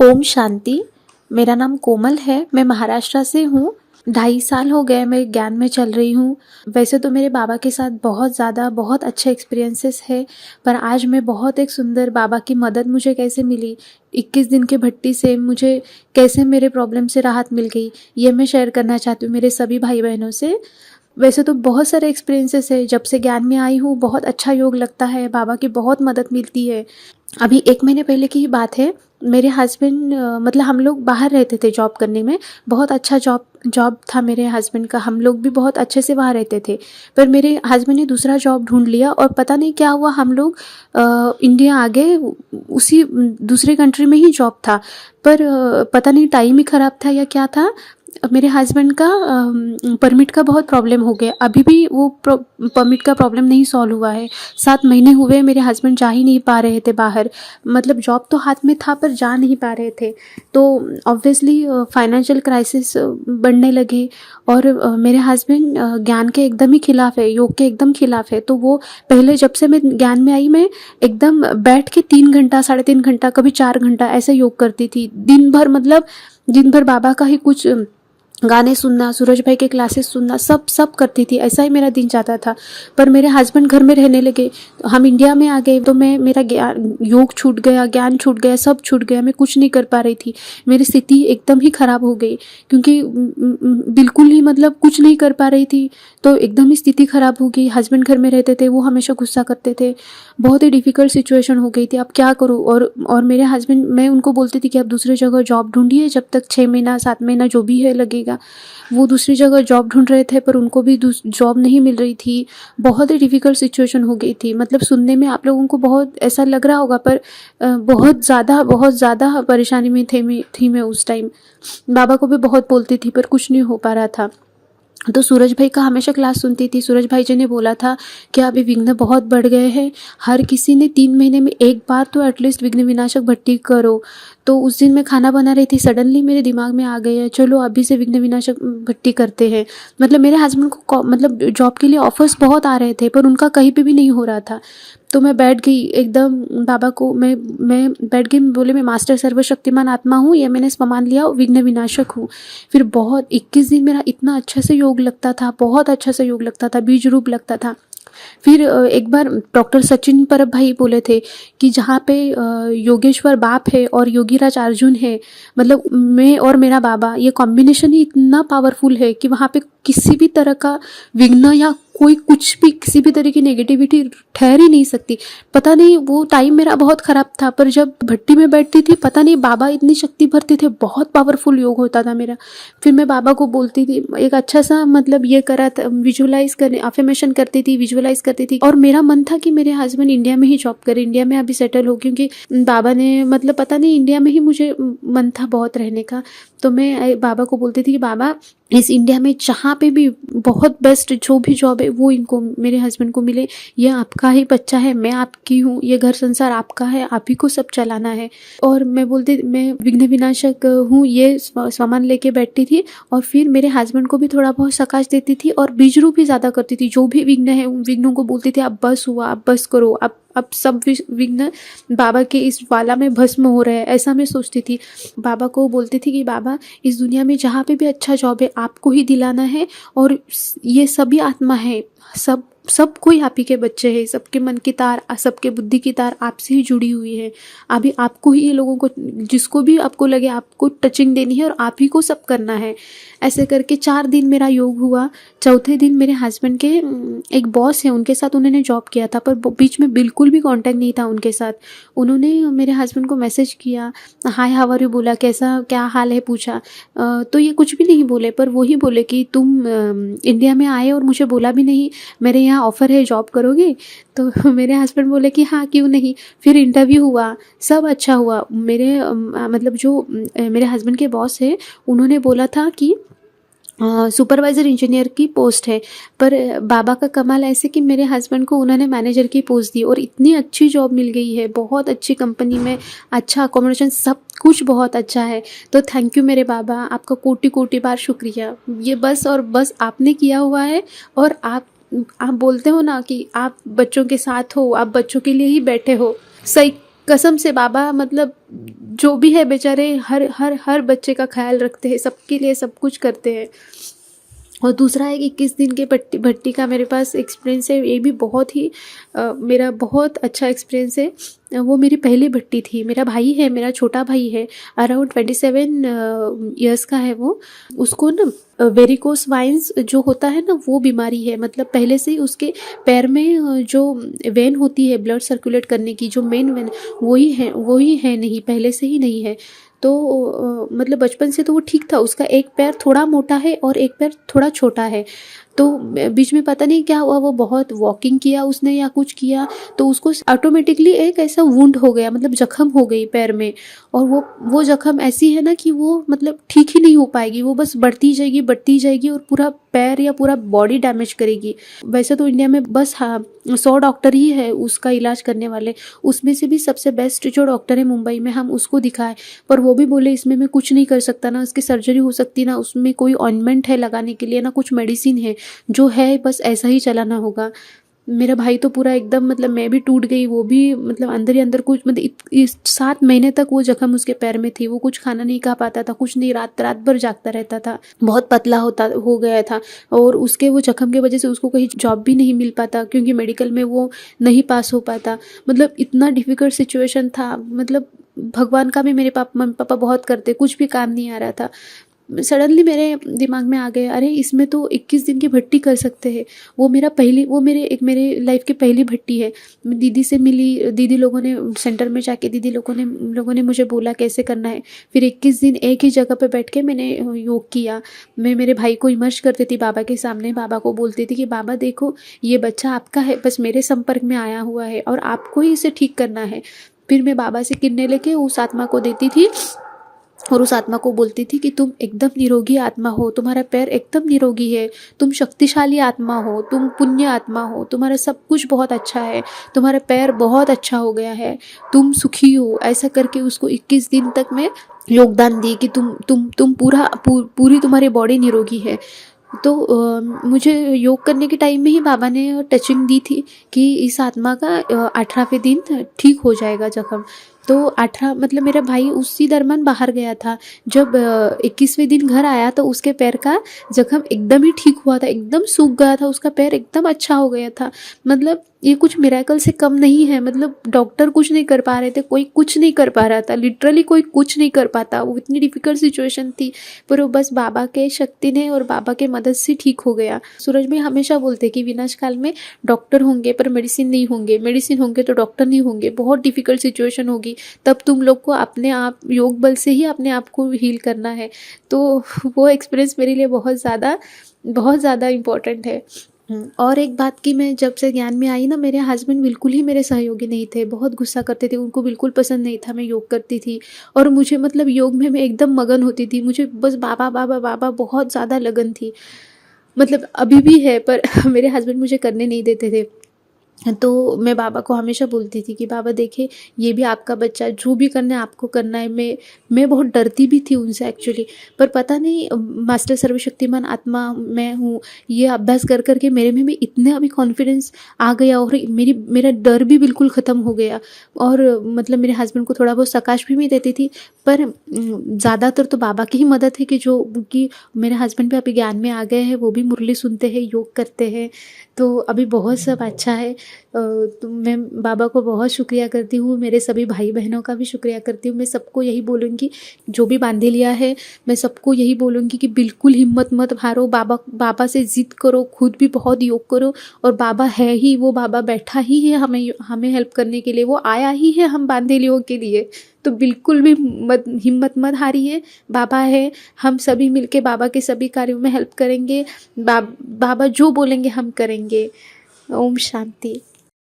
ओम शांति। मेरा नाम कोमल है। मैं महाराष्ट्र से हूँ। 2.5 साल हो गए मैं ज्ञान में चल रही हूँ। वैसे तो मेरे बाबा के साथ बहुत अच्छे एक्सपीरियंसेस है, पर आज मैं बहुत एक सुंदर बाबा की मदद मुझे कैसे मिली, 21 दिन के भट्टी से मुझे कैसे मेरे प्रॉब्लम से राहत मिल गई, ये मैं शेयर करना चाहती हूँ मेरे सभी भाई बहनों से। वैसे तो बहुत सारे एक्सपीरियंसेस है। जब से ज्ञान में आई हूँ बहुत अच्छा योग लगता है, बाबा की बहुत मदद मिलती है। अभी 1 महीने पहले की ही बात है। मेरे हस्बैंड मतलब हम लोग बाहर रहते थे जॉब करने में। बहुत अच्छा जॉब था मेरे हस्बैंड का। हम लोग भी बहुत अच्छे से वहाँ रहते थे। पर मेरे हस्बैंड ने दूसरा जॉब ढूंढ लिया और पता नहीं क्या हुआ, हम लोग इंडिया आ गए। उसी दूसरे कंट्री में ही जॉब था, पर पता नहीं टाइम ही ख़राब था या क्या था। मेरे हस्बैंड का परमिट का बहुत प्रॉब्लम हो गया। अभी भी वो परमिट का प्रॉब्लम नहीं सॉल्व हुआ है। 7 महीने हुए मेरे हस्बैंड जा ही नहीं पा रहे थे बाहर। मतलब जॉब तो हाथ में था पर जा नहीं पा रहे थे। तो ऑब्वियसली फाइनेंशियल क्राइसिस बढ़ने लगे। और मेरे हस्बैंड ज्ञान के एकदम ही खिलाफ है, योग के एकदम खिलाफ है। तो वो पहले जब से मैं ज्ञान में आई, मैं एकदम बैठ के 3 घंटा 3.5 घंटा कभी 4 घंटा ऐसे योग करती थी दिन भर। मतलब दिन भर बाबा का ही कुछ गाने सुनना, सूरज भाई के क्लासेस सुनना, सब करती थी। ऐसा ही मेरा दिन जाता था। पर मेरे हस्बैंड घर में रहने लगे, हम इंडिया में आ गए, तो मेरा योग छूट गया, ज्ञान छूट गया, सब छूट गया। मैं कुछ नहीं कर पा रही थी। मेरी स्थिति एकदम ही ख़राब हो गई, क्योंकि बिल्कुल ही मतलब कुछ नहीं कर पा रही थी। तो एकदम ही स्थिति ख़राब हो गई। हस्बैंड घर में रहते थे, वो हमेशा गुस्सा करते थे। बहुत ही डिफ़िकल्ट सिचुएशन हो गई थी। अब क्या करूँ। और मेरे हस्बैंड, मैं उनको बोलती थी कि आप दूसरी जगह जॉब ढूंढिए, जब तक 6 महीना 7 महीना जो भी है लगेगा। वो दूसरी जगह जॉब ढूंढ रहे थे, पर उनको भी जॉब नहीं मिल रही थी। बहुत ही डिफ़िकल्ट सिचुएशन हो गई थी। मतलब सुनने में आप लोगों को बहुत ऐसा लग रहा होगा, पर बहुत ज़्यादा परेशानी में थी मैं उस टाइम। बाबा को भी बहुत बोलती थी, पर कुछ नहीं हो पा रहा था। तो सूरज भाई का हमेशा क्लास सुनती थी। सूरज भाई जी ने बोला था कि अभी विघ्न बहुत बढ़ गए हैं, हर किसी ने 3 महीने में एक बार तो एटलीस्ट विघ्न विनाशक भट्टी करो। तो उस दिन मैं खाना बना रही थी, सडनली मेरे दिमाग में आ गया, चलो अभी से विघ्न विनाशक भट्टी करते हैं। मतलब मेरे हस्बैंड को मतलब जॉब के लिए ऑफर्स बहुत आ रहे थे, पर उनका कहीं पे भी नहीं हो रहा था। तो मैं बैठ गई एकदम बाबा को, मैं बैठ गई, बोले मैं मास्टर सर्वशक्तिमान आत्मा हूँ, ये मैंने मान लिया, विघ्न विनाशक हूँ। फिर बहुत 21 दिन मेरा इतना अच्छा से योग लगता था, बहुत अच्छा से योग लगता था, बीज रूप लगता था। फिर एक बार डॉक्टर सचिन परब भाई बोले थे कि जहाँ पे योगेश्वर बाप है और योगीराज अर्जुन है, मतलब मैं और मेरा बाबा, ये कॉम्बिनेशन ही इतना पावरफुल है कि वहाँ पे किसी भी तरह का विघ्न या कोई कुछ भी, किसी भी तरह की नेगेटिविटी ठहर ही नहीं सकती। पता नहीं, वो टाइम मेरा बहुत ख़राब था, पर जब भट्टी में बैठती थी, पता नहीं बाबा इतनी शक्ति भरते थे, बहुत पावरफुल योग होता था मेरा। फिर मैं बाबा को बोलती थी, एक अच्छा सा मतलब ये करा था, विजुअलाइज करने, अफर्मेशन करती थी, विजुअलाइज करती थी। और मेरा मन था कि मेरे हस्बैंड इंडिया में ही जॉब करे, इंडिया में अभी सेटल हो, क्योंकि बाबा ने मतलब पता नहीं इंडिया में ही मुझे मन था बहुत रहने का। तो मैं बाबा को बोलती थी कि बाबा इस इंडिया में जहाँ पे भी बहुत बेस्ट जो भी जॉब है वो इनको, मेरे हस्बैंड को मिले। ये आपका ही बच्चा है, मैं आपकी हूँ, ये घर संसार आपका है, आप ही को सब चलाना है। और मैं बोलती, मैं विघ्न विनाशक हूँ, ये सामान लेके बैठती थी। और फिर मेरे हस्बैंड को भी थोड़ा बहुत सकाश देती थी और बीज रूप भी ज़्यादा करती थी। जो भी विघ्न है उन विघ्नों को बोलती थी, अब बस हुआ, अब बस करो, अब सब विघ्न बाबा के इस वाला में भस्म हो रहे हैं, ऐसा मैं सोचती थी। बाबा को बोलती थी कि बाबा इस दुनिया में जहाँ पे भी अच्छा जॉब है आपको ही दिलाना है, और ये सभी आत्मा है, सब कोई आप ही के बच्चे हैं, सबके मन की तार, सबके बुद्धि की तार आपसे ही जुड़ी हुई है। अभी आपको ही ये लोगों को, जिसको भी आपको लगे आपको टचिंग देनी है और आप ही को सब करना है। ऐसे करके 4 दिन मेरा योग हुआ। चौथे दिन मेरे हस्बैंड के एक बॉस है, उनके साथ उन्होंने जॉब किया था, पर बीच में बिल्कुल भी कांटेक्ट नहीं था उनके साथ। उन्होंने मेरे हस्बैंड को मैसेज किया, हाय हाउ आर यू बोला, कैसा क्या हाल है पूछा। तो ये कुछ भी नहीं बोले, पर वही बोले कि तुम इंडिया में आए और मुझे बोला भी नहीं, मेरे यहाँ ऑफ़र है, जॉब करोगे। तो मेरे हस्बैंड बोले कि हाँ क्यों नहीं। फिर इंटरव्यू हुआ, सब अच्छा हुआ। मेरे मतलब जो मेरे हस्बैंड के बॉस है, उन्होंने बोला था कि सुपरवाइज़र इंजीनियर की पोस्ट है, पर बाबा का कमाल ऐसे कि मेरे हस्बैंड को उन्होंने मैनेजर की पोस्ट दी और इतनी अच्छी जॉब मिल गई है, बहुत अच्छी कंपनी में, अच्छा अकोमोडेशन, सब कुछ बहुत अच्छा है। तो थैंक यू मेरे बाबा, आपका कोटि कोटि बार शुक्रिया। ये बस और बस आपने किया हुआ है। और आप बोलते हो ना कि आप बच्चों के साथ हो, आप बच्चों के लिए ही बैठे हो। सही कसम से बाबा, मतलब जो भी है बेचारे हर हर हर बच्चे का ख्याल रखते हैं, सबके लिए सब कुछ करते हैं। और दूसरा है कि 21 दिन के भट्टी का मेरे पास एक्सपीरियंस है, ये भी बहुत ही मेरा बहुत अच्छा एक्सपीरियंस है। वो मेरी पहली भट्टी थी। मेरा भाई है, मेरा छोटा भाई है, अराउंड 27 ईयर्स का है वो। उसको ना वेरिकोस वाइन्स जो होता है ना, वो बीमारी है। मतलब पहले से ही उसके पैर में जो वेन होती है ब्लड सर्कुलेट करने की, जो मेन वेन, वही है नहीं, पहले से ही नहीं है। तो मतलब बचपन से तो वो ठीक था। उसका एक पैर थोड़ा मोटा है और एक पैर थोड़ा छोटा है। तो बीच में पता नहीं क्या हुआ, वो बहुत वॉकिंग किया उसने या कुछ किया, तो उसको ऑटोमेटिकली एक ऐसा वुंड हो गया, मतलब जख्म हो गई पैर में। और वो जख्म ऐसी है ना कि वो मतलब ठीक ही नहीं हो पाएगी, वो बस बढ़ती जाएगी और पूरा पैर या पूरा बॉडी डैमेज करेगी। वैसे तो इंडिया में बस 100 डॉक्टर ही है उसका इलाज करने वाले। उसमें से भी सबसे बेस्ट जो डॉक्टर है मुंबई में, हम उसको दिखाए, पर वो भी बोले इसमें मैं कुछ नहीं कर सकता, ना उसकी सर्जरी हो सकती, ना उसमें कोई ऑइंटमेंट है लगाने के लिए, ना कुछ मेडिसिन है। जो है बस ऐसा ही चलाना होगा। मेरा भाई तो पूरा एकदम, मतलब मैं भी टूट गई, वो भी मतलब अंदर ही अंदर कुछ, मतलब इस 7 महीने तक वो जख्म उसके पैर में थी। वो कुछ खाना नहीं खा पाता था, कुछ नहीं, रात रात भर जागता रहता था, बहुत पतला हो गया था। और उसके वो जख्म की वजह से उसको कहीं जॉब भी नहीं मिल पाता, क्योंकि मेडिकल में वो नहीं पास हो पाता। मतलब इतना डिफिकल्ट सिचुएशन था। मतलब भगवान का भी मेरे मम्मी पापा बहुत करते, कुछ भी काम नहीं आ रहा था। सडनली मेरे दिमाग में आ गया, अरे इसमें तो 21 दिन की भट्टी कर सकते हैं। वो मेरे लाइफ की पहली भट्टी है। दीदी से मिली, दीदी लोगों ने सेंटर में जाके दीदी लोगों ने मुझे बोला कैसे करना है। फिर 21 दिन एक ही जगह पे बैठ के मैंने योग किया। मैं मेरे भाई को इमर्श करती थी बाबा के सामने, बाबा को बोलती थी कि बाबा देखो ये बच्चा आपका है, बस मेरे संपर्क में आया हुआ है और आपको ही इसे ठीक करना है। फिर मैं बाबा से किन्ने लेके उस आत्मा को देती थी और उस आत्मा को बोलती थी कि तुम एकदम निरोगी आत्मा हो, तुम्हारा पैर एकदम निरोगी है, तुम शक्तिशाली आत्मा हो, तुम पुण्य आत्मा हो, तुम्हारा सब कुछ बहुत अच्छा है, तुम्हारा पैर बहुत अच्छा हो गया है, तुम सुखी हो। ऐसा करके उसको 21 दिन तक मैं योगदान दी कि तुम पूरी तुम्हारी बॉडी निरोगी है। तो मुझे योग करने के टाइम में ही बाबा ने टचिंग दी थी कि इस आत्मा का 18वें दिन ठीक हो जाएगा जख्म। तो 18 मतलब मेरा भाई उसी दरमियान बाहर गया था। जब 21वें दिन घर आया तो उसके पैर का जख्म एकदम ही ठीक हुआ था, एकदम सूख गया था, उसका पैर एकदम अच्छा हो गया था। मतलब ये कुछ मिरेकल से कम नहीं है। मतलब डॉक्टर कुछ नहीं कर पा रहे थे, कोई कुछ नहीं कर पा रहा था, लिटरली कोई कुछ नहीं कर पाता। वो इतनी डिफिकल्ट सिचुएशन थी, पर वो बस बाबा के शक्ति ने और बाबा के मदद से ठीक हो गया। सूरज भाई हमेशा बोलते कि विनाश काल में डॉक्टर होंगे पर मेडिसिन नहीं होंगे, मेडिसिन होंगे तो डॉक्टर नहीं होंगे, बहुत डिफिकल्ट सिचुएशन होगी, तब तुम लोग को अपने आप योग बल से ही अपने आप को हील करना है। तो वो एक्सपीरियंस मेरे लिए बहुत ज़्यादा इम्पोर्टेंट है। और एक बात कि मैं जब से ज्ञान में आई ना, मेरे हस्बैंड बिल्कुल ही मेरे सहयोगी नहीं थे, बहुत गुस्सा करते थे, उनको बिल्कुल पसंद नहीं था मैं योग करती थी। और मुझे मतलब योग में मैं एकदम मगन होती थी, मुझे बस बाबा बाबा बाबा बहुत ज़्यादा लगन थी। मतलब अभी भी है, पर मेरे हस्बैंड मुझे करने नहीं देते थे। तो मैं बाबा को हमेशा बोलती थी कि बाबा देखिए ये भी आपका बच्चा है, जो भी करना है आपको करना है। मैं बहुत डरती भी थी उनसे एक्चुअली, पर पता नहीं मास्टर सर्वशक्तिमान आत्मा मैं हूँ, ये अभ्यास कर करके मेरे में भी इतना अभी कॉन्फिडेंस आ गया और मेरा डर भी बिल्कुल ख़त्म हो गया। और मतलब मेरे हस्बैंड को थोड़ा बहुत सकाश भी मैं देती थी, पर ज़्यादातर तो बाबा की ही मदद है कि मेरे हस्बैंड भी अभी ज्ञान में आ गए हैं, वो भी मुरली सुनते हैं, योग करते हैं, तो अभी बहुत सब अच्छा है। तो मैं बाबा को बहुत शुक्रिया करती हूँ, मेरे सभी भाई बहनों का भी शुक्रिया करती हूँ। मैं सबको यही बोलूँगी, जो भी बांधे लिया है, मैं सबको यही बोलूँगी कि बिल्कुल हिम्मत मत हारो, बाबा से ज़िद करो, खुद भी बहुत योग करो। और बाबा है ही, वो बाबा बैठा ही है हमें हेल्प करने के लिए, वो आया ही है हम बांधे लियों के लिए। तो बिल्कुल भी हिम्मत मत हारिए, बाबा है, हम सभी मिलके बाबा के सभी कार्यों में हेल्प करेंगे। बाबा जो बोलेंगे हम करेंगे। ओम शांति।